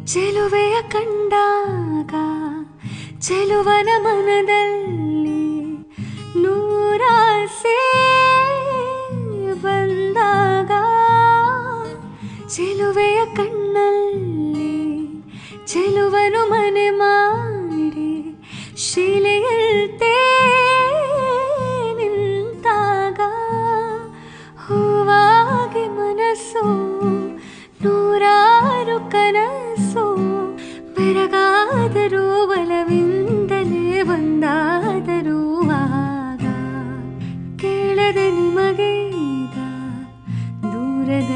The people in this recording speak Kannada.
ಚೆಲುವೆಯ ಕಂಡಾಗ ಚೆಲುವನ ಮನದಲ್ಲಿ ನೂರಾಸೆ ಬಂದಾಗ ಚೆಲುವೆಯ ಕಣ್ಣಲ್ಲಿ ಚೆಲುವನು ಮನೆ ಮಾಡಿ ಶಿಲೆಯಂತೆ ನಿಂತಾಗ ಹೂವಾಗಿ ಮನಸ್ಸು ನೂರಾರು ಕನಸು ಬೆರಗಾದರೂ ಒಲವಿಂದಲೇ ಒಂದಾದರೂ ಆಗ ಕೇಳದೆ ನಿಮಗೀಗ ದೂರದ